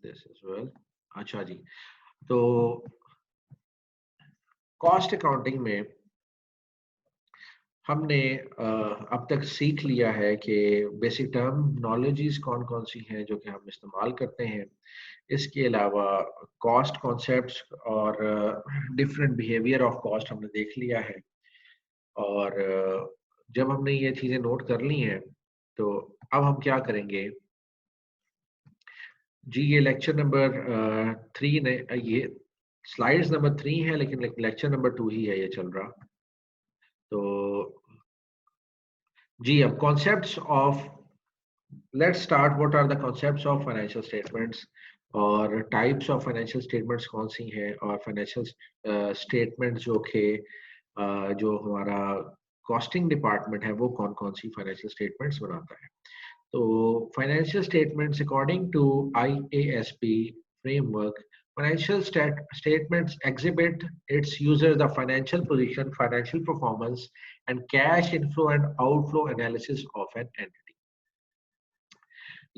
This as well. अच्छा जी, तो cost accounting में हमने अब तक सीख लिया है कि बेसिक टर्म नॉलेजेस कौन कौन सी हैं जो कि हम इस्तेमाल करते हैं। इसके अलावा कॉस्ट कॉन्सेप्ट्स और डिफरेंट बिहेवियर ऑफ कॉस्ट हमने देख लिया है। और जब हमने ये चीज़ें नोट कर ली हैं, तो अब हम क्या करेंगे जी, ये लेक्चर नंबर 3 ने ये स्लाइड्स नंबर 3 है, लेकिन लेक्चर नंबर 2 ही है ये चल रहा। तो जी, अब concepts of let's start. What are the concepts of financial statements और टाइप्स ऑफ फाइनेंशियल स्टेटमेंट्स कौन सी हैं, और फाइनेंशियल स्टेटमेंट जो हमारा कॉस्टिंग डिपार्टमेंट है वो कौन कौन सी फाइनेंशियल स्टेटमेंट्स बनाता है। तो financial statements according to IASB framework, financial statements exhibit its users the financial position, financial performance, and cash inflow and outflow analysis of an entity.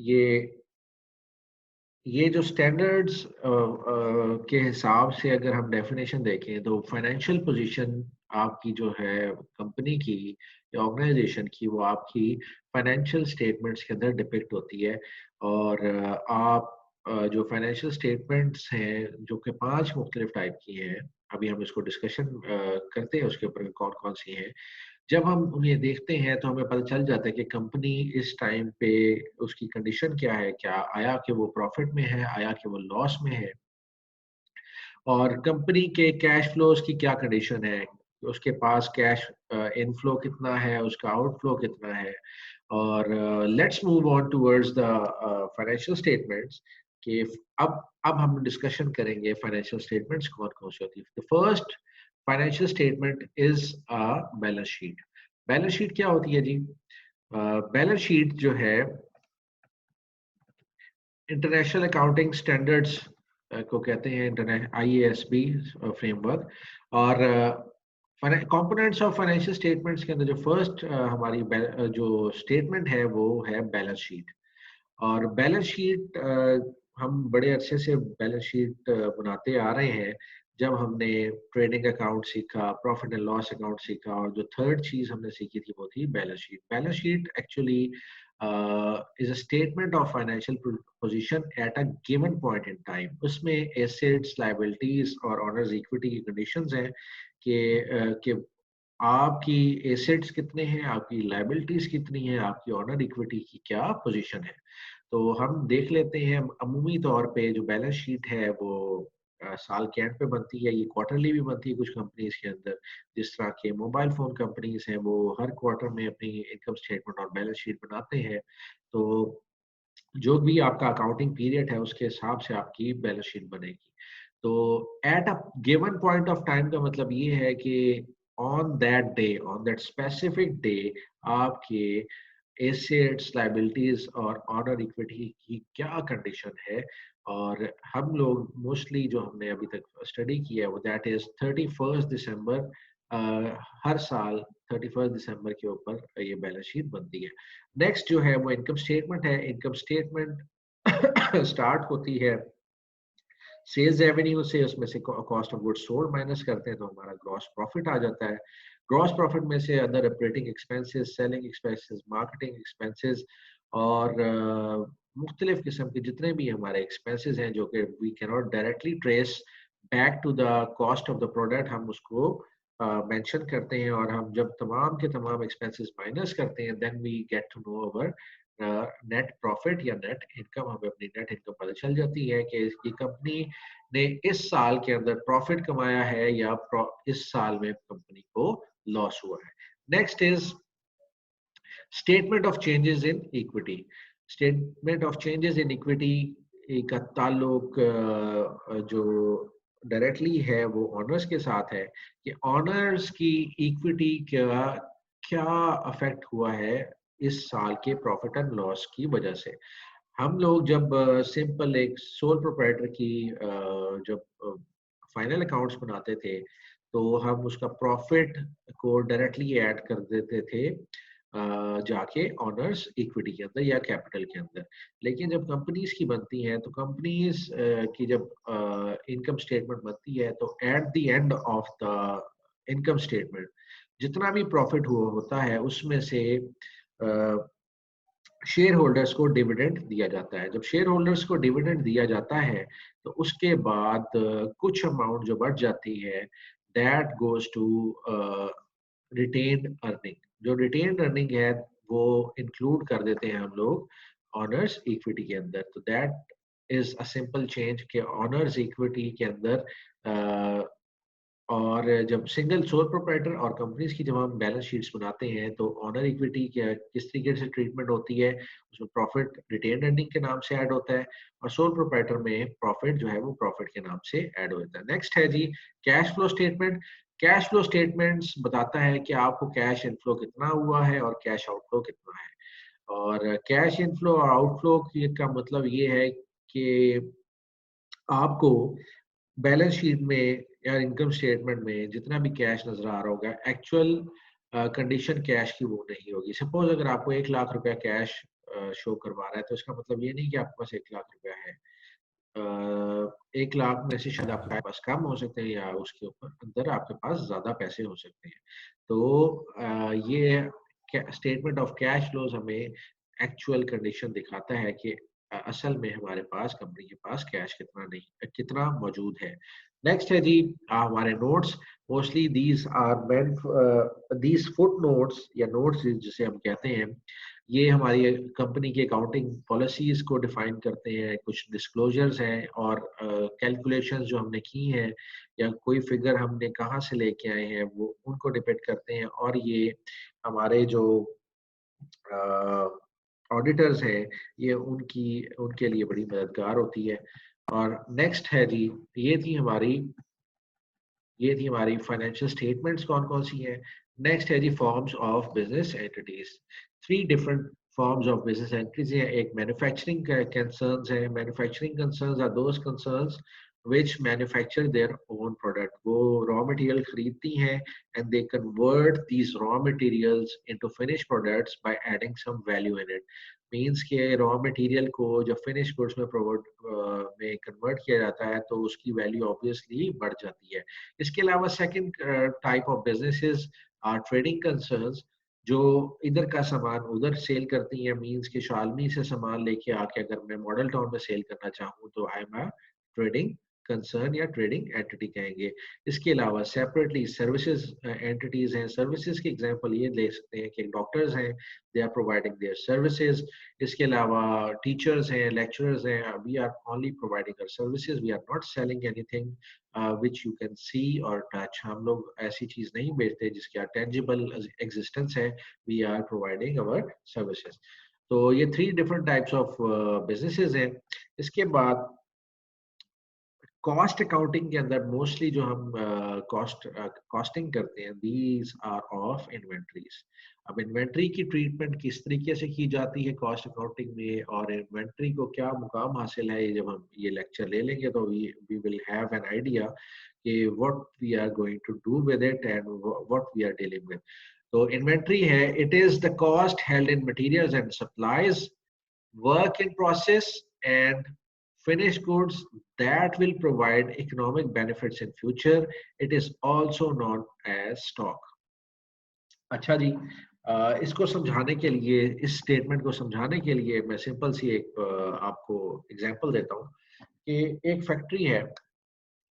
ये ये जो स्टैंडर्ड्स के हिसाब से अगर हम डेफिनेशन देखें, तो फाइनेंशियल पोजीशन आपकी जो है कंपनी की या ऑर्गेनाइजेशन की, वो आपकी फाइनेंशियल स्टेटमेंट्स के अंदर डिपिक्ट होती है। और आप जो फाइनेंशियल स्टेटमेंट्स हैं जो कि 5 मुख्तलिफ टाइप की हैं, अभी हम इसको डिस्कशन करते हैं उसके ऊपर कौन कौन सी हैं। जब हम उन्हें देखते हैं तो हमें पता चल जाता है कि कंपनी इस टाइम पे उसकी कंडीशन क्या है, क्या आया कि वो प्रॉफिट में है, आया कि वो लॉस में है, और कंपनी के कैश फ्लोज की क्या कंडीशन है, उसके पास कैश इनफ्लो कितना है, उसका आउटफ्लो कितना है। और let's move on towards the financial statements कि अब हम डिस्कशन करेंगे फाइनेंशियल स्टेटमेंट्स कौन कौन सी होती है। The first financial statement is a balance sheet. Balance sheet क्या होती है जी? बैलेंस शीट जो है इंटरनेशनल अकाउंटिंग स्टैंडर्ड्स को कहते हैं, इंटरनेशनल IASB फ्रेमवर्क। और कंपोनेंट्स ऑफ फाइनेंशियल स्टेटमेंट्स के अंदर जो फर्स्ट हमारी जो स्टेटमेंट है वो है बैलेंस शीट। और बैलेंस शीट हम बड़े अच्छे से बैलेंस शीट बनाते आ रहे हैं। जब हमने ट्रेडिंग अकाउंट सीखा, प्रॉफिट एंड लॉस अकाउंट सीखा, और जो थर्ड चीज हमने सीखी थी वो थी balance sheet. Balance sheet actually is a statement of financial position at a given point in time. उसमें एसेट्स, लायबिलिटीज और ऑनर्स इक्विटी की कंडीशंस हैं कि आपकी एसेट्स कितने हैं, आपकी लायबिलिटीज कितनी है, आपकी ऑनर इक्विटी की क्या पोजीशन है। तो हम देख लेते हैं अमूमी तौर पे जो बैलेंस शीट है वो साल के एंड पे बनती है, ये क्वार्टरली भी बनती है कुछ कंपनीज के अंदर। जिस तरह के मोबाइल फोन कंपनीज हैं वो हर क्वार्टर में अपनी इनकम स्टेटमेंट और बैलेंस शीट बनाते हैं। तो जो भी आपका अकाउंटिंग पीरियड है उसके हिसाब से आपकी बैलेंस शीट बनेगी। तो at a given point of time का मतलब ये है कि on that day, on that specific day, आपके एसेट्स, लायबिलिटीज और ऑनर इक्विटी की क्या कंडीशन है। और हम लोग मोस्टली जो हमने अभी तक स्टडी किया है वो दैट इज 31 दिसंबर। हर साल 31 दिसंबर के ऊपर ये बैलेंस शीट बनती है। नेक्स्ट जो है वो इनकम स्टेटमेंट है। इनकम स्टेटमेंट स्टार्ट होती है सेल्स रेवेन्यू से, उसमें से cost of goods sold minus करते हैं तो हमारा ग्रॉस प्रॉफिट आ जाता है। ग्रॉस प्रॉफिट में से other operating expenses, selling expenses, marketing expenses और मुख्तलिफ किस्म के जितने भी हमारे एक्सपेंसेस हैं जो कि we can not directly trace back to the cost of the product, हम उसको मेंशन करते हैं। और हम जब तमाम के तमाम एक्सपेंसेस माइनस करते हैं then we get to know our net profit या नेट इनकम। हमें अपनी नेट इनकम पता चल जाती है कि इसकी कंपनी ने इस साल के अंदर प्रॉफिट कमाया है या इस साल में कंपनी को लॉस हुआ है। Next is statement of changes in equity. Statement of changes in equity का ताल्लुक जो डायरेक्टली है वो ऑनर्स के साथ है कि ऑनर्स की इक्विटी का क्या अफेक्ट हुआ है इस साल के प्रॉफिट एंड लॉस की वजह से। हम लोग जब सिंपल एक सोल प्रोप्राइटर की जब फाइनल अकाउंट्स बनाते थे तो हम उसका प्रॉफिट को डायरेक्टली ऐड कर देते थे जाके ऑनर्स इक्विटी के अंदर या कैपिटल के अंदर। लेकिन जब कंपनीज की बनती हैं तो कंपनीज की जब इनकम स्टेटमेंट बनती है तो at the end of the income statement जितना भी प्रॉफिट हुआ होता है उसमें से शेयर होल्डर्स को डिविडेंड दिया जाता है। जब शेयर होल्डर्स को डिविडेंड दिया जाता है तो उसके बाद कुछ अमाउंट जो बढ़ जाती है that goes to retained earning. जो रिटेन्ड अर्निंग है वो इंक्लूड कर देते हैं हम लोग ऑनर्स इक्विटी के अंदर। तो that is a simple change कि ऑनर्स इक्विटी के अंदर और जब सिंगल सोल प्रोप्राइटर और कंपनीज की जब हम बैलेंस शीट्स बनाते हैं तो ऑनर इक्विटी किस तरीके से ट्रीटमेंट होती है, उसमें प्रॉफिट रिटेन अर्निंग के नाम से ऐड होता है और सोल प्रोप्राइटर में प्रॉफिट जो है वो प्रॉफिट के नाम से ऐड होता है। नेक्स्ट है जी cash flow statement. Cash flow statements बताता है कि आपको कैश इनफ्लो कितना हुआ है और कैश आउटफ्लो कितना है। और कैश इनफ्लो और आउटफ्लो का मतलब ये है कि आपको बैलेंस शीट में या इनकम स्टेटमेंट में जितना भी कैश नजर आ रहा होगा एक्चुअल कंडीशन कैश की वो नहीं होगी। सपोज अगर आपको 1 लाख रुपया कैश शो करवा रहा है तो इसका मतलब ये नहीं कि आपके पास 1 लाख रुपया है। 1 लाख में से शायद आपके पास कम हो सकते हैं या उसके ऊपर अंदर आपके पास ज्यादा पैसे हो सकते हैं। तो ये स्टेटमेंट ऑफ कैश फ्लोज हमें एक्चुअल कंडीशन दिखाता है कि असल में हमारे पास कंपनी के पास कैश कितना मौजूद है। नेक्स्ट है जी हमारे notes. Mostly these foot notes या नोट्स जिसे हम कहते हैं ये हमारी कंपनी की अकाउंटिंग पॉलिसीज को डिफाइन करते हैं। कुछ डिस्क्लोजर्स हैं और कैलकुलेशंस जो हमने की हैं या कोई फिगर हमने कहाँ से लेके आए हैं वो उनको डिपेक्ट करते हैं और ये हमारे जो ऑडिटर्स हैं ये उनके लिए बड़ी मददगार होती है। और नेक्स्ट है जी ये थी हमारी फाइनेंशियल स्टेटमेंट्स कौन कौन सी हैं। नेक्स्ट है जी forms of business entities. 3 different forms of business entities हैं। एक मैन्युफैक्चरिंग कंसर्न्स है। Manufacturing concerns are those concerns which manufacture their own product। वो रॉ मटेरियल खरीदती हैं and they convert these raw materials into finished products by adding some value in it। Means के raw material को जब finish goods में convert किया जाता है तो उसकी वैल्यू ऑब्वियसली बढ़ जाती है। इसके अलावा second type of businesses are trading concerns जो इधर का सामान उधर सेल करती हैं। मीन्स के शालमी से सामान लेके आके अगर मैं मॉडल टाउन में सेल करना चाहूँ तो I am a trading concern या ट्रेडिंग एंटिटी कहेंगे। इसके अलावा सेपरेटली सर्विसेज एंटिटीज हैं। सर्विसेज की एग्जांपल ये ले सकते हैं कि डॉक्टर्स हैं they are providing their services. इसके अलावा टीचर्स हैं लेक्चरर्स हैं we are only providing our services we are not selling anything which you can see और टच। हम लोग ऐसी चीज नहीं बेचते जिसकी टेंजिबल एग्जिस्टेंस है। We are providing our services. तो ये 3 डिफरेंट टाइप्स ऑफ बिजनेसेस हैं। इसके बाद कॉस्ट अकाउंटिंग के अंदर मोस्टली जो हम कॉस्टिंग करते हैं दीज आर ऑफ इन्वेंट्रीज। अब इन्वेंट्री की ट्रीटमेंट किस तरीके से की जाती है कॉस्ट अकाउंटिंग में और इन्वेंट्री को क्या मुकाम हासिल है, जब हम ये लेक्चर ले लेंगे तो we will have an idea कि what we are going to do with it and what we are dealing with. तो इन्वेंट्री है it is the cost held in materials and supplies work in process and finished goods that will provide economic benefits in future। It is also known as stock। अच्छा जी इसको समझाने के लिए इस statement को समझाने के लिए मैं सिंपल सी एक आपको एग्जांपल देता हूँ कि एक फैक्ट्री है।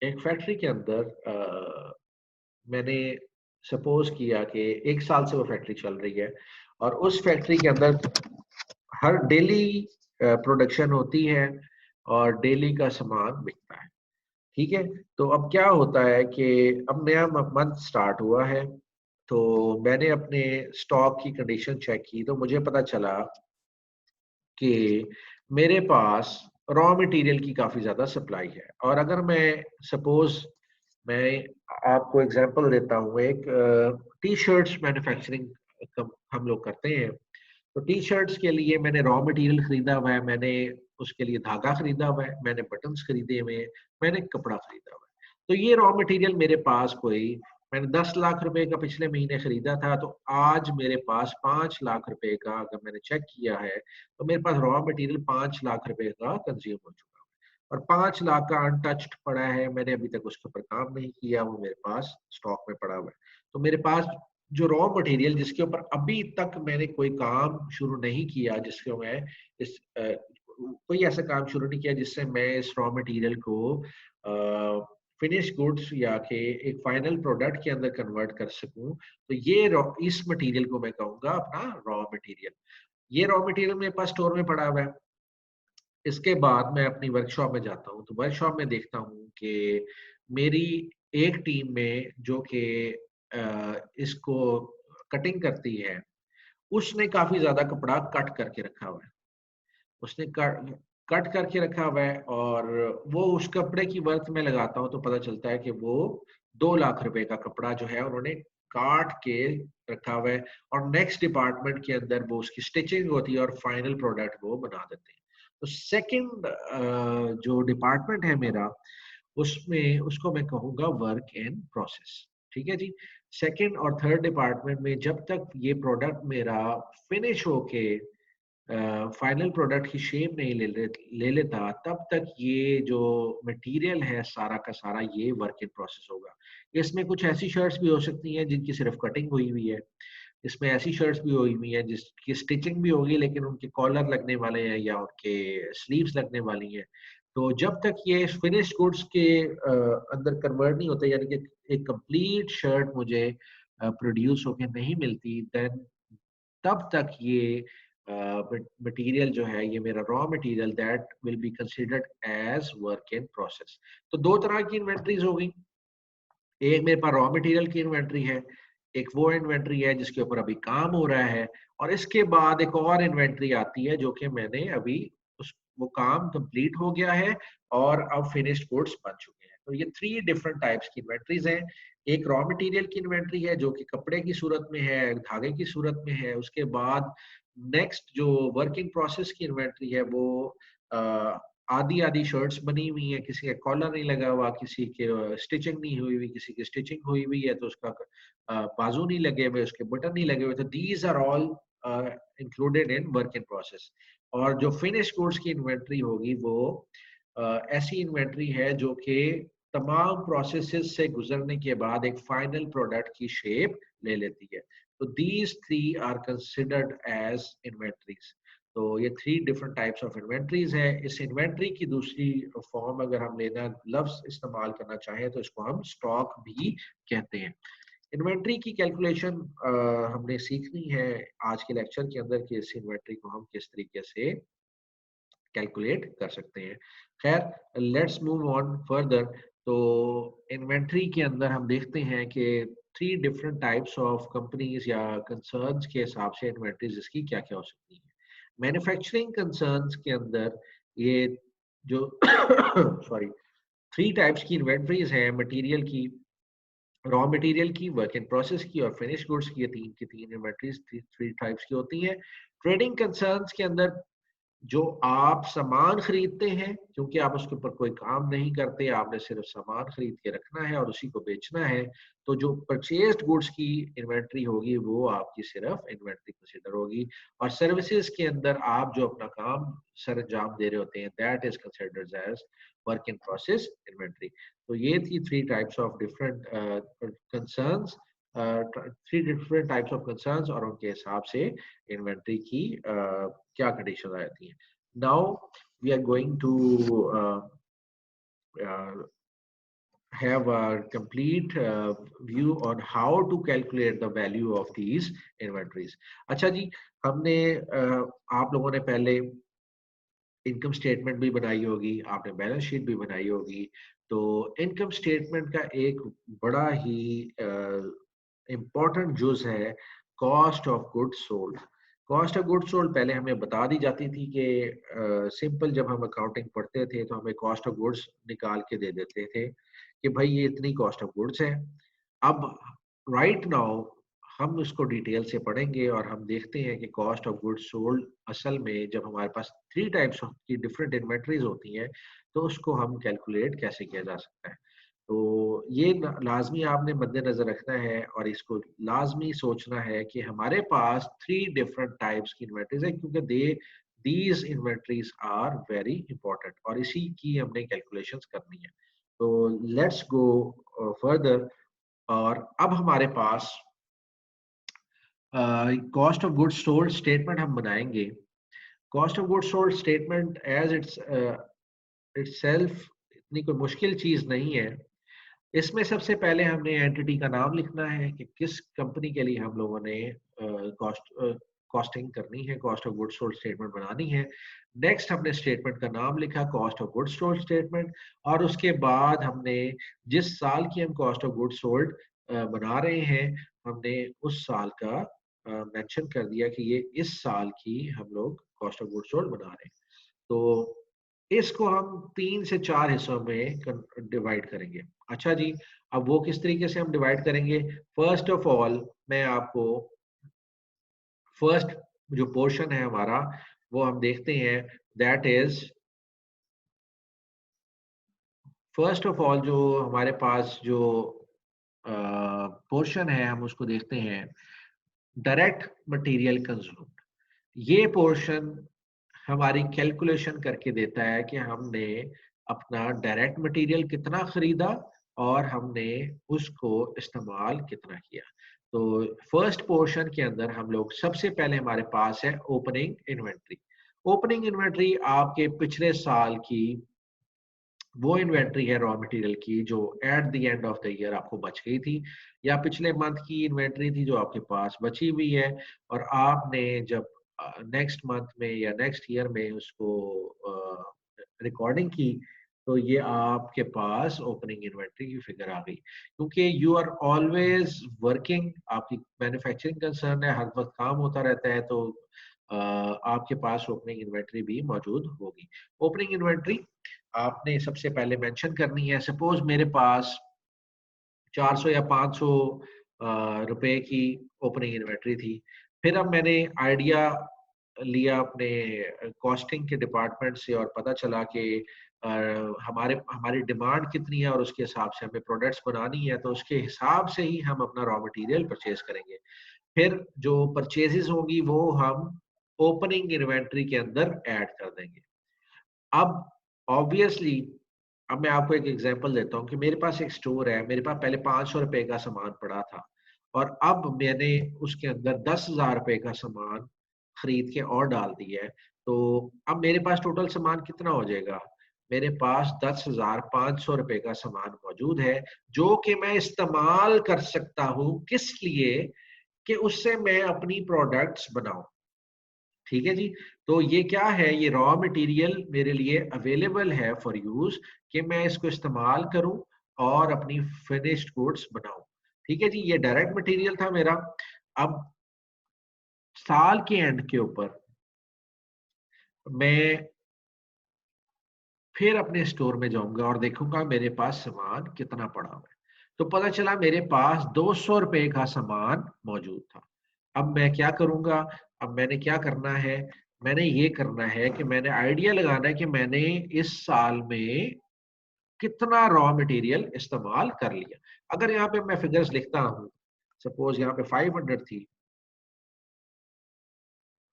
एक फैक्ट्री के अंदर मैंने सपोज किया कि 1 साल से वो फैक्ट्री चल रही है और उस फैक्ट्री के अंदर हर डेली प्रोडक्शन होती है और डेली का सामान बिकता है। ठीक है, तो अब क्या होता है कि अब नया मंथ स्टार्ट हुआ है तो मैंने अपने स्टॉक की कंडीशन चेक की तो मुझे पता चला कि मेरे पास रॉ मटेरियल की काफी ज्यादा सप्लाई है। और अगर मैं सपोज मैं आपको एग्जांपल देता हूँ एक टी शर्ट्स मैन्युफैक्चरिंग हम लोग करते हैं। तो टी शर्ट्स के लिए मैंने रॉ मटेरियल खरीदा हुआ है, मैंने उसके लिए धागा खरीदा हुआ है, मैंने बटन्स खरीदे हुए हैं, मैंने कपड़ा खरीदा हुआ है। तो ये रॉ मटेरियल मेरे पास कोई मैंने 10 लाख रुपए का पिछले महीने खरीदा था, तो आज मेरे पास 5 लाख रुपए का, अगर मैंने चेक किया है, तो मेरे पास रॉ मटेरियल 5 लाख रुपए का कंज्यूम हो चुका है और 5 लाख का अनटच्ड पड़ा है, मैंने अभी तक उसके ऊपर काम नहीं किया, वो मेरे पास स्टॉक में पड़ा हुआ है। तो मेरे पास जो रॉ मटेरियल जिसके ऊपर अभी तक मैंने कोई काम शुरू नहीं किया, जिसको मैं इस कोई ऐसा काम शुरू नहीं किया जिससे मैं इस रॉ मटेरियल को फिनिश गुड्स या के एक फाइनल प्रोडक्ट के अंदर कन्वर्ट कर सकूं, तो ये इस मटेरियल को मैं कहूंगा अपना रॉ मटेरियल। ये रॉ मटेरियल मेरे पास स्टोर में पड़ा हुआ है। इसके बाद मैं अपनी वर्कशॉप में जाता हूँ, तो वर्कशॉप में देखता हूँ कि मेरी एक टीम में जो कि इसको कटिंग करती है, उसने काफी ज्यादा कपड़ा कट करके रखा हुआ है। उसने कट करके रखा हुआ है और वो उस कपड़े की वर्थ में लगाता हूँ तो पता चलता है कि वो 2 लाख रुपए का कपड़ा जो है उन्होंने काट के रखा हुआ है और नेक्स्ट डिपार्टमेंट के अंदर वो उसकी स्टिचिंग होती है और फाइनल प्रोडक्ट वो बना देते हैं। तो सेकंड जो डिपार्टमेंट है मेरा, उसमें उसको मैं कहूँगा वर्क इन प्रोसेस। ठीक है जी। सेकंड और थर्ड डिपार्टमेंट में जब तक ये प्रोडक्ट मेरा फिनिश होके फाइनल प्रोडक्ट की शेप नहीं ले लेता, तब तक ये जो मटेरियल है सारा का सारा ये वर्क इन प्रोसेस होगा। इसमें कुछ ऐसी शर्ट्स भी हो सकती हैं जिनकी सिर्फ कटिंग हुई हुई है। इसमें ऐसी शर्ट्स भी हुई हुई हैं जिसकी स्टिचिंग भी होगी लेकिन उनके कॉलर लगने वाले हैं या उनके स्लीव्स लगने वाली हैं। तो जब तक ये फिनिश गुड्स के अंदर कन्वर्ट नहीं होते, यानी कि एक कंप्लीट शर्ट मुझे प्रोड्यूस होके नहीं मिलती, देन तब तक ये मटेरियल जो है, ये मेरा raw material, that will be considered as work in process. तो दो तरह की इन्वेंट्रीज हो गई। एक मेरे पास रॉ मटेरियल की इन्वेंट्री है, एक वो इन्वेंट्री है जिसके ऊपर अभी काम हो रहा है, और इसके बाद एक और इन्वेंट्री आती है जो कि मैंने अभी उस वो काम कंप्लीट हो गया है और अब फिनिश्ड गुड्स बन चुके हैं। तो ये 3 डिफरेंट टाइप्स की इन्वेंट्रीज हैं। एक रॉ मटेरियल की इन्वेंट्री है जो कि कपड़े की सूरत में है, धागे की सूरत में है। उसके बाद नेक्स्ट जो वर्किंग प्रोसेस की इन्वेंट्री है वो आधी आधी शर्ट्स बनी हुई है, किसी का कॉलर नहीं लगा हुआ, किसी के स्टिचिंग नहीं हुई हुई, किसी की स्टिचिंग हुई हुई है तो उसका बाजू नहीं लगे हुए, उसके बटन नहीं लगे हुए। तो these are all included in work in process. और जो फिनिश गुड्स की इन्वेंट्री होगी वो ऐसी इन्वेंट्री है जो कि तमाम प्रोसेसेस से गुजरने के बाद एक फाइनल प्रोडक्ट की शेप ले लेती है। तो these 3 are considered as inventories. तो ये 3 डिफरेंट टाइप्स ऑफ इन्वेंट्रीज है। इस इन्वेंट्री की दूसरी फॉर्म अगर हम लेना लफ्ज इस्तेमाल करना चाहें तो इसको हम स्टॉक भी कहते हैं। इन्वेंट्री की कैलकुलेशन हमने सीखनी है आज के लेक्चर के अंदर कि इस इन्वेंट्री को हम किस तरीके से कैलकुलेट कर सकते हैं। खैर, लेट्स मूव ऑन फर्दर। तो इन्वेंट्री के अंदर हम देखते हैं कि 3 डिफरेंट टाइप्स ऑफ कंपनीज या कंसर्न्स के हिसाब से इन्वेंट्रीज इसकी क्या क्या हो सकती है। मैन्युफैक्चरिंग कंसर्न्स के अंदर ये जो सॉरी 3 टाइप्स की इन्वेंट्रीज हैं, मटेरियल की, रॉ मटेरियल की, वर्क इन प्रोसेस की और फिनिश गुड्स की। ये 3 इन्वेंट्रीज 3 टाइप्स की होती हैं। ट्रेडिंग कंसर्न्स के अंदर जो आप सामान खरीदते हैं, क्योंकि आप उसके ऊपर कोई काम नहीं करते, आपने सिर्फ सामान खरीद के रखना है और उसी को बेचना है, तो जो परचेज्ड गुड्स की इन्वेंट्री होगी वो आपकी सिर्फ इन्वेंट्री कंसिडर होगी। और सर्विसेज के अंदर आप जो अपना काम सर अंजाम दे रहे होते हैं, that is considered as work in process inventory. तो ये थी 3 types of different concerns, 3 different types of concerns, और उनके हिसाब से इन्वेंट्री की क्या कंडीशन आती है। Now we are going to have a complete view on how to calculate the value of these inventories. अच्छा जी, हमने आप लोगों ने पहले इनकम स्टेटमेंट भी बनाई होगी, आपने बैलेंस शीट भी बनाई होगी। तो इनकम स्टेटमेंट का एक बड़ा ही इम्पोर्टेंट जुज है cost of goods sold. Cost of goods sold पहले हमें बता दी जाती थी कि सिंपल जब हम अकाउंटिंग पढ़ते थे तो हमें कॉस्ट ऑफ गुड्स निकाल के दे देते थे कि भाई ये इतनी कॉस्ट ऑफ गुड्स है। अब राइट नाउ हम उसको डिटेल से पढ़ेंगे और हम देखते हैं कि कॉस्ट ऑफ गुड्स सोल्ड असल में जब हमारे पास 3 टाइप्स की डिफरेंट इन्वेंटरीज होती हैं तो उसको हम कैलकुलेट कैसे किया जा सकता है। तो ये लाजमी आपने मद्देनजर रखना है और इसको लाजमी सोचना है कि हमारे पास 3 डिफरेंट टाइप्स की इन्वेंटरीज है, क्योंकि these inventories are very important और इसी की हमने कैलकुलेशंस करनी है। तो लेट्स गो फर्दर। और अब हमारे पास cost of goods sold statement हम बनाएंगे। Cost of goods sold statement as itself इतनी कोई मुश्किल चीज नहीं है। इसमें सबसे पहले हमने एंटिटी का नाम लिखना है कि किस कंपनी के लिए हम लोगों ने कॉस्टिंग करनी है, cost of goods sold statement बनानी है। नेक्स्ट हमने स्टेटमेंट का नाम लिखा, cost of goods sold statement, और उसके बाद हमने जिस साल की हम कॉस्ट ऑफ गुड्स सोल्ड बना रहे हैं, हमने उस साल का मेंशन कर दिया कि ये इस साल की हम लोग कॉस्ट ऑफ गुड्स सोल्ड बना रहे हैं। तो इसको हम 3 से 4 हिस्सों में डिवाइड करेंगे। अच्छा जी, अब वो किस तरीके से हम डिवाइड करेंगे? फर्स्ट ऑफ ऑल मैं आपको फर्स्ट जो पोर्शन है हमारा वो हम देखते हैं, that is first of all जो हमारे पास जो पोर्शन है हम उसको देखते हैं, डायरेक्ट मटेरियल कंज्यूम्ड। ये पोर्शन हमारी कैलकुलेशन करके देता है कि हमने अपना डायरेक्ट मटेरियल कितना खरीदा और हमने उसको इस्तेमाल कितना किया। तो फर्स्ट पोर्शन के अंदर हम लोग सबसे पहले हमारे पास है ओपनिंग इन्वेंट्री। ओपनिंग इन्वेंट्री आपके पिछले साल की वो इन्वेंट्री है रॉ मटेरियल की जो at the end of the year आपको बच गई थी, या पिछले मंथ की इन्वेंट्री थी जो आपके पास बची हुई है और आपने जब नेक्स्ट मंथ में या नेक्स्ट ईयर में उसको रिकॉर्डिंग की, तो ये आपके पास ओपनिंग इन्वेंट्री की फिगर आ गई। क्योंकि यू आर ऑलवेज वर्किंग, आपकी मैन्युफैक्चरिंग कंसर्न है, हर वक्त काम होता रहता है, तो आपके पास ओपनिंग इन्वेंट्री भी मौजूद होगी। ओपनिंग इन्वेंट्री आपने सबसे पहले मेंशन करनी है। सपोज मेरे पास 400 या 500 रुपए की ओपनिंग इन्वेंट्री थी। फिर अब मैंने आइडिया लिया अपने कॉस्टिंग के डिपार्टमेंट से और पता चला कि हमारी डिमांड कितनी है और उसके हिसाब से हमें प्रोडक्ट्स बनानी है, तो उसके हिसाब से ही हम अपना रॉ मटेरियल परचेज करेंगे। फिर जो परचेजेस होंगी वो हम ओपनिंग इन्वेंट्री के अंदर ऐड कर देंगे। अब ऑब्वियसली अब मैं आपको एक एग्जांपल देता हूँ कि मेरे पास एक स्टोर है, मेरे पास पहले 500 रुपए का सामान पड़ा था और अब मैंने उसके अंदर 10,000 रुपए का सामान खरीद के और डाल दिया है। तो अब मेरे पास टोटल सामान कितना हो जाएगा? मेरे पास 10,500 रुपए का सामान मौजूद है जो कि मैं इस्तेमाल कर सकता हूँ। किस लिए? कि उससे मैं अपनी प्रोडक्ट्स बनाऊं। ठीक है जी। तो ये क्या है? ये रॉ मटेरियल मेरे लिए अवेलेबल है फॉर यूज, कि मैं इसको इस्तेमाल करूं और अपनी फिनिश्ड गुड्स बनाऊं। ठीक है जी, ये डायरेक्ट मटेरियल था मेरा। अब साल के एंड के ऊपर मैं फिर अपने स्टोर में जाऊंगा और देखूंगा मेरे पास सामान कितना पड़ा हुआ है। तो पता चला मेरे पास 200 रुपए का सामान मौजूद था। अब मैं क्या करूंगा? अब मैंने क्या करना है? मैंने ये करना है कि मैंने आइडिया लगाना है कि मैंने इस साल में कितना रॉ मटेरियल इस्तेमाल कर लिया। अगर यहाँ पे मैं फिगर्स लिखता हूँ, सपोज यहाँ पे 500 थी,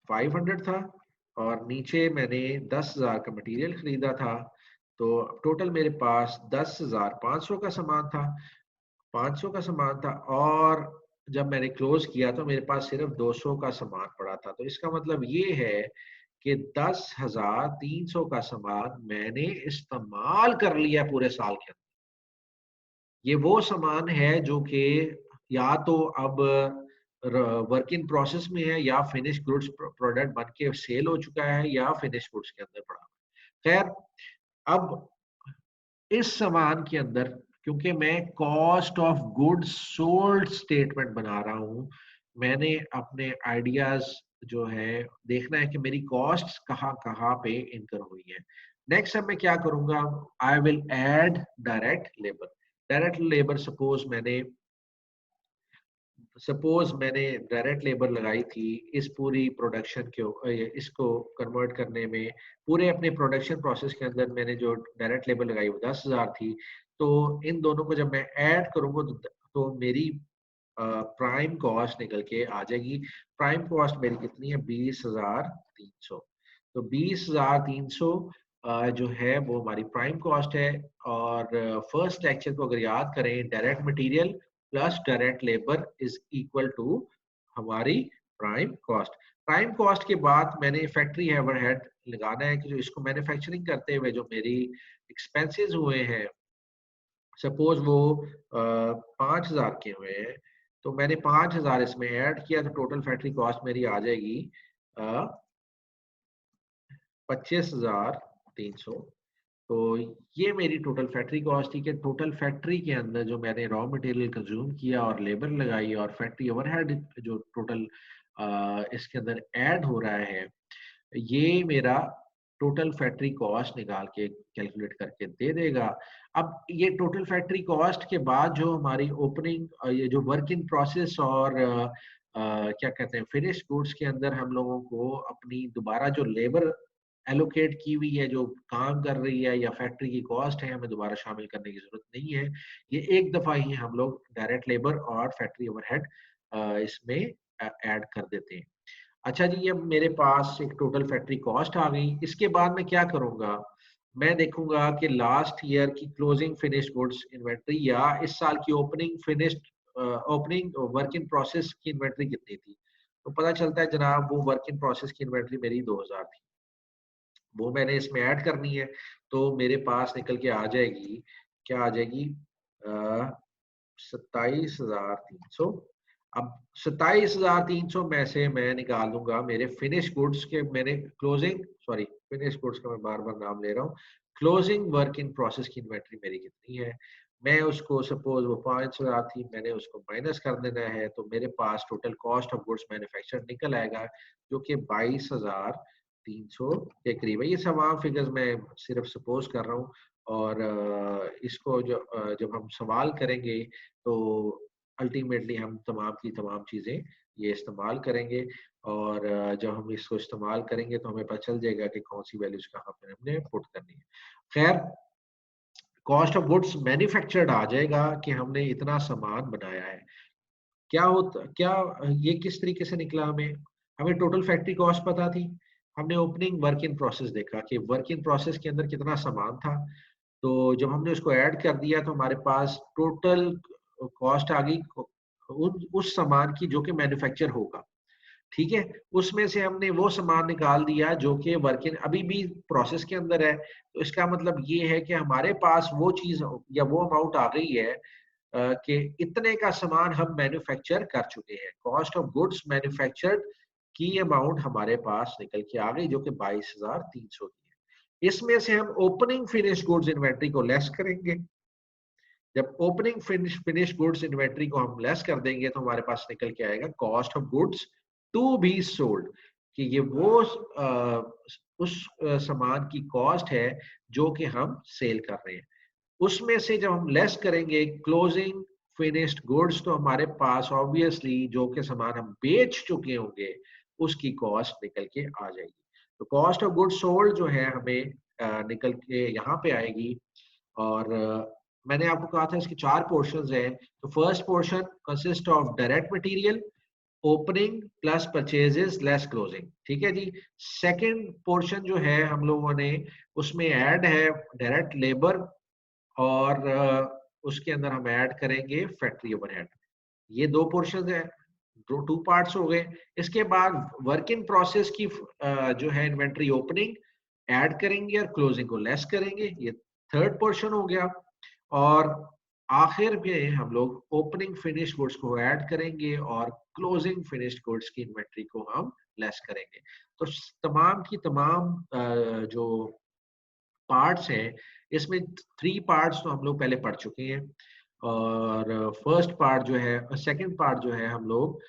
500 था और नीचे मैंने 10,000 का मटेरियल खरीदा था, तो टोटल मेरे पास 10,500 का सामान था, 500 का सामान था, और जब मैंने क्लोज किया तो मेरे पास सिर्फ 200 का सामान पड़ा था। तो इसका मतलब ये है कि 10,300 का सामान मैंने इस्तेमाल कर लिया पूरे साल के अंदर। ये वो सामान है जो कि या तो अब वर्क इन प्रोसेस में है, या फिनिश गुड्स प्रोडक्ट बन के सेल हो चुका है, या फिनिश गुड्स के अंदर पड़ा। खैर, अब इस सामान के अंदर क्योंकि मैं cost of goods sold statement बना रहा हूं, मैंने अपने आइडियाज जो है देखना है कि मेरी कॉस्ट्स कहाँ कहाँ पे इनकर हुई है। नेक्स्ट अब मैं क्या करूंगा? I will add direct labour. Direct labour suppose मैंने डायरेक्ट लेबर लगाई थी इस पूरी प्रोडक्शन के इसको कन्वर्ट करने में, पूरे अपने प्रोडक्शन प्रोसेस के अंदर मैंने जो डायरेक्ट लेबर लगाई वो 10,000 थी। तो इन दोनों को जब मैं ऐड करूंगा तो मेरी प्राइम कॉस्ट निकल के आ जाएगी। प्राइम कॉस्ट मेरी कितनी है? 20,300। तो 20,300 जो है वो हमारी प्राइम कॉस्ट है। और फर्स्ट लेक्चर को अगर याद करें, direct material plus direct labour is equal to हमारी प्राइम कॉस्ट। प्राइम कॉस्ट के बाद मैंने फैक्ट्री ओवरहेड लगाना है कि जो इसको मैन्युफैक्चरिंग करते हुए जो मेरी एक्सपेंसेस हुए हैं, सपोज वो 5,000 के हुए हैं, तो मैंने 5,000 इसमें ऐड किया, तो टोटल फैक्ट्री कॉस्ट मेरी आ जाएगी 25,300। तो ये मेरी टोटल फैक्ट्री कॉस्ट थी कि टोटल फैक्ट्री के अंदर जो मैंने रॉ मटेरियल कंज्यूम किया और लेबर लगाई और फैक्ट्री ओवरहेड जो टोटल इसके अंदर ऐड हो रहा है, ये मेरा टोटल फैक्ट्री कॉस्ट निकाल के कैलकुलेट करके दे देगा। अब ये टोटल फैक्ट्री कॉस्ट के बाद जो हमारी ओपनिंग, ये जो वर्क इन प्रोसेस और क्या कहते हैं फिनिश गुड्स के अंदर हम लोगों को अपनी दोबारा जो लेबर एलोकेट की हुई है, जो काम कर रही है, या फैक्ट्री की कॉस्ट है, हमें दोबारा शामिल करने की जरूरत नहीं है। ये एक दफा ही हम लोग डायरेक्ट लेबर और फैक्ट्री ओवरहेड इसमें ऐड कर देते हैं। अच्छा जी, अब मेरे पास एक टोटल फैक्ट्री कॉस्ट आ गई। इसके बाद मैं क्या करूंगा? मैं देखूंगा कि लास्ट ईयर की क्लोजिंग फिनिश गुड्स इन्वेंट्री या इस साल की opening finished opening work in process की इन्वेंट्री कितनी थी। तो पता चलता है जनाब वो वर्क इन प्रोसेस की इन्वेंट्री मेरी 2,000 थी। वो मैंने इसमें ऐड करनी है, तो मेरे पास निकल के आ जाएगी, क्या आ जाएगी? 27,300। अब 27,300 में से मैं निकाल दूंगा मेरे फिनिश गुड्स के, मैंने क्लोजिंग, सॉरी फिनिश गुड्स का मैं बार बार नाम ले रहा हूँ, क्लोजिंग वर्क इन प्रोसेस की इन्वेंट्री मेरी कितनी है। मैं उसको, सपोज वो 5,000 थी, मैंने उसको माइनस कर देना है, तो मेरे पास total cost of goods manufactured निकल आएगा, जो कि 22,300 के करीब है। ये तमाम फिगर्स मैं सिर्फ सपोज कर रहा हूँ, और इसको जब हम सवाल करेंगे तो अल्टीमेटली हम तमाम की तमाम चीज़ें ये इस्तेमाल करेंगे, और जब हम इसको इस्तेमाल करेंगे तो हमें पता चल जाएगा कि कौन सी वैल्यूज कहाँ पर हमने पुट करनी है। खैर, कॉस्ट ऑफ गुड्स मैन्युफैक्चर्ड आ जाएगा कि हमने इतना सामान बनाया है। क्या ये किस तरीके से निकला? हमें हमें टोटल फैक्ट्री कॉस्ट पता थी, हमने ओपनिंग वर्क इन प्रोसेस देखा कि वर्क इन प्रोसेस के अंदर कितना सामान था, तो जब हमने उसको ऐड कर दिया तो हमारे पास टोटल कॉस्ट आ गई उस सामान की जो कि मैन्युफैक्चर होगा। ठीक है, उसमें से हमने वो सामान निकाल दिया जो कि वर्क इन अभी भी प्रोसेस के अंदर है। तो इसका मतलब ये है कि हमारे पास वो चीज या वो अमाउंट आ गई है कि इतने का सामान हम मैन्युफैक्चर कर चुके हैं। कॉस्ट ऑफ गुड्स मैन्युफैक्चर्ड की अमाउंट हमारे पास निकल के आ गई, जो कि 22,300 की है। इसमें से हम ओपनिंग फिनिश गुड्स इन्वेंट्री को लेस करेंगे। जब ओपनिंग फिनिश गुड्स इन्वेंट्री को हम लेस कर देंगे तो हमारे पास निकल के आएगा cost of goods to be sold, कि ये वो उस सामान की कॉस्ट है जो कि हम सेल कर रहे हैं। उसमें से जब हम लेस करेंगे क्लोजिंग फिनिश्ड गुड्स, तो हमारे पास ऑब्वियसली जो कि सामान हम बेच चुके होंगे उसकी कॉस्ट निकल के आ जाएगी। तो कॉस्ट ऑफ गुड्स सोल्ड जो है हमें निकल के यहाँ पे आएगी। और मैंने आपको कहा था इसके 4 पोर्शंस हैं। तो first portion consist of direct material, opening plus purchases less closing. ठीक है जी। सेकंड पोर्शन जो है हम लोगों ने उसमें ऐड है डायरेक्ट लेबर, और उसके अंदर हम ऐड करेंगे फैक्ट्री ओवरहेड। ये 2 पोर्शन है, टू पार्ट्स हो गए। इसके बाद वर्क इन प्रोसेस की जो है इन्वेंट्री ओपनिंग ऐड करेंगे और क्लोजिंग को लेस करेंगे, ये थर्ड पोर्शन हो गया। और आखिर में हम लोग ओपनिंग फिनिश गुड्स को ऐड करेंगे और क्लोजिंग फिनिश्ड गुड्स की इन्वेंट्री को हम लेस करेंगे। तो तमाम की तमाम जो पार्ट्स हैं, इसमें 3 पार्ट्स तो हम लोग पहले पढ़ चुके हैं। और फर्स्ट पार्ट जो है, सेकंड पार्ट जो है हम लोग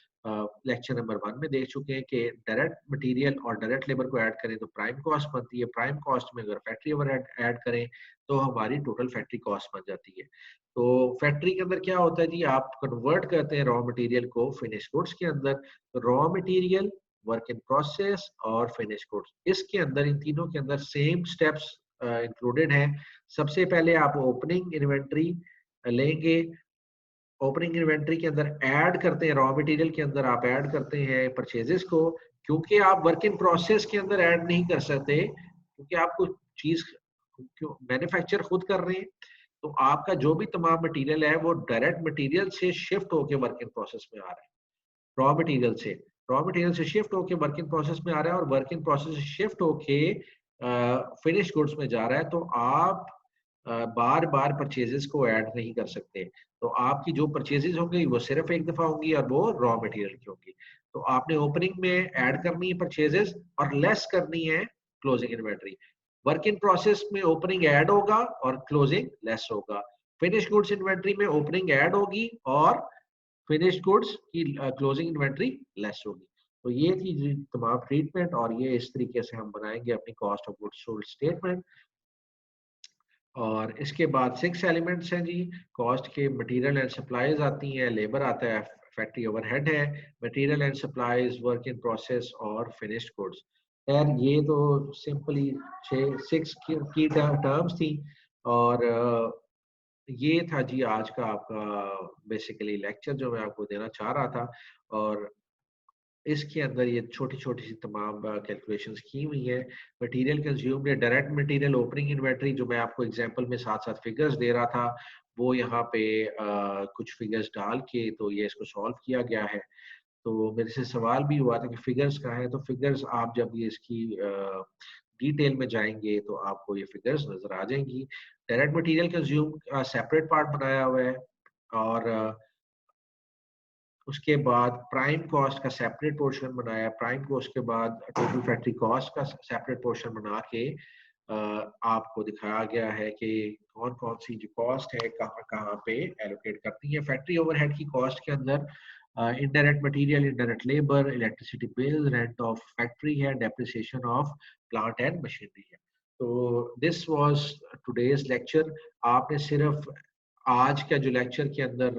लेक्चर नंबर 1 में देख चुके हैं कि डायरेक्ट मटेरियल और डायरेक्ट लेबर को ऐड करें तो प्राइम कॉस्ट बनती है। प्राइम कॉस्ट में अगर फैक्ट्री ओवरहेड ऐड करें तो हमारी टोटल फैक्ट्री कॉस्ट बन जाती है। तो फैक्ट्री के अंदर क्या होता है जी, आप कन्वर्ट करते हैं रॉ मटेरियल को फिनिश गुड्स के अंदर। Raw material, work in process और फिनिश गुड्स, इसके अंदर इन तीनों के अंदर सेम स्टेप्स इंक्लूडेड हैं। सबसे पहले आप ओपनिंग इन्वेंट्री लेंगे। ओपनिंग इन्वेंट्री के अंदर ऐड करते हैं, रॉ मटेरियल के अंदर आप ऐड करते हैं परचेजेस को, क्योंकि आप वर्क इन प्रोसेस के अंदर ऐड नहीं कर सकते, क्योंकि आप कुछ चीज मैन्युफैक्चर खुद कर रहे हैं। तो आपका जो भी तमाम मटेरियल है वो डायरेक्ट मटेरियल से शिफ्ट होके वर्क इन प्रोसेस में आ रहा है। रॉ मटेरियल से शिफ्ट होके वर्क इन प्रोसेस में आ रहा है, और वर्क इन प्रोसेस से शिफ्ट होके फिनिश गुड्स में जा रहा है। तो आप बार बार परचेजेस को ऐड नहीं कर सकते। तो आपकी जो परचेजेस होंगी वो सिर्फ एक दफा होंगी, और वो रॉ मटेरियल की होंगी। तो आपने ओपनिंग में ऐड करनी है परचेजेस और लेस करनी है closing inventory. Work in process में ओपनिंग ऐड होगा और क्लोजिंग लेस होगा। फिनिश गुड्स इन्वेंट्री में ओपनिंग ऐड होगी और फिनिश्ड गुड्स की क्लोजिंग इन्वेंट्री लेस होगी। तो ये थी जी तमाम ट्रीटमेंट, और ये इस तरीके से हम बनाएंगे अपनी cost of goods sold statement. और इसके बाद 6 एलिमेंट्स हैं जी कॉस्ट के। मटेरियल एंड सप्लाईज आती हैं, लेबर आता है, फैक्ट्री ओवरहेड है, material and supplies, work in process और फिनिश्ड गुड्स। खैर ये तो सिंपली 6 की टर्म्स थी। और ये था जी आज का आपका बेसिकली लेक्चर जो मैं आपको देना चाह रहा था। और इसके अंदर ये छोटी छोटी सी तमाम कैलकुलेशंस की हुई है। मटेरियल कंज्यूम्ड है, डायरेक्ट मटेरियल ओपनिंग इन्वेंटरी, जो मैं आपको एग्जांपल में साथ साथ फिगर्स दे रहा था, वो यहाँ पे कुछ फिगर्स डाल के तो ये इसको सॉल्व किया गया है। तो मेरे से सवाल भी हुआ था कि फिगर्स कहाँ है, तो फिगर्स आप जब ये इसकी डिटेल में जाएंगे तो आपको ये फिगर्स नजर आ जाएंगी। डायरेक्ट मटेरियल कंज्यूम का सेपरेट पार्ट बनाया हुआ है, और उसके बाद प्राइम कॉस्ट का सेपरेट पोर्शन बनाया। प्राइम कॉस्ट के बाद टोटल फैक्ट्री कॉस्ट का सेपरेट पोर्शन बना के आपको दिखाया गया है कि कौन कौन सी जो कॉस्ट है कहाँ कहाँ पे एलोकेट करती है। फैक्ट्री ओवरहेड की कॉस्ट के अंदर indirect material, indirect labour, electricity bill, rent of factory है, depreciation of plant and machinery है। तो दिस वाज टुडेज लेक्चर। आपने सिर्फ आज का जो लेक्चर के अंदर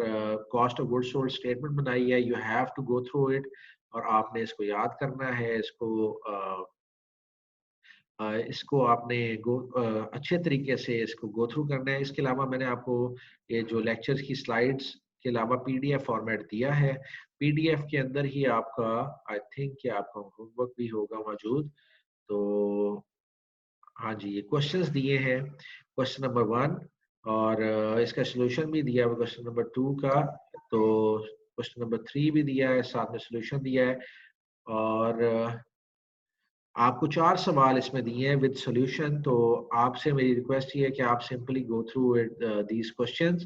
cost of goods sold statement बनाई है, you have to go through it, और आपने इसको याद करना है। इसको आपने अच्छे तरीके से इसको गो थ्रू करना है। इसके अलावा मैंने आपको ये जो लेक्चर्स की स्लाइड्स के अलावा पीडीएफ फॉर्मेट दिया है। पीडीएफ के अंदर ही आपका आई थिंक कि आपका होमवर्क भी होगा मौजूद। तो हाँ जी, ये क्वेश्चंस दिए हैं, क्वेश्चन नंबर 1, और इसका सोल्यूशन भी दिया है क्वेश्चन नंबर 2 का। तो क्वेश्चन नंबर 3 भी दिया है, साथ में सोल्यूशन दिया है। और आपको 4 सवाल इसमें दिए हैं विद सॉल्यूशन। तो आपसे मेरी रिक्वेस्ट ये है कि आप simply go through it these questions.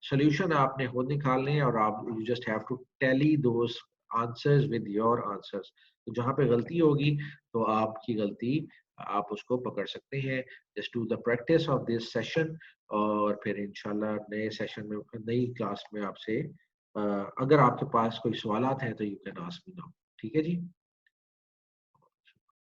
Solution आपने खुद निकालने हैं, और आप you just have to tally those answers with your answers. तो जहाँ पे गलती होगी तो आपकी गलती आप उसको पकड़ सकते हैं। Just do the practice of this session, और फिर इंशाल्लाह नए सेशन में, नई क्लास में आपसे अगर आपके पास कोई सवालात हैं तो you can ask me now. ठीक है जी।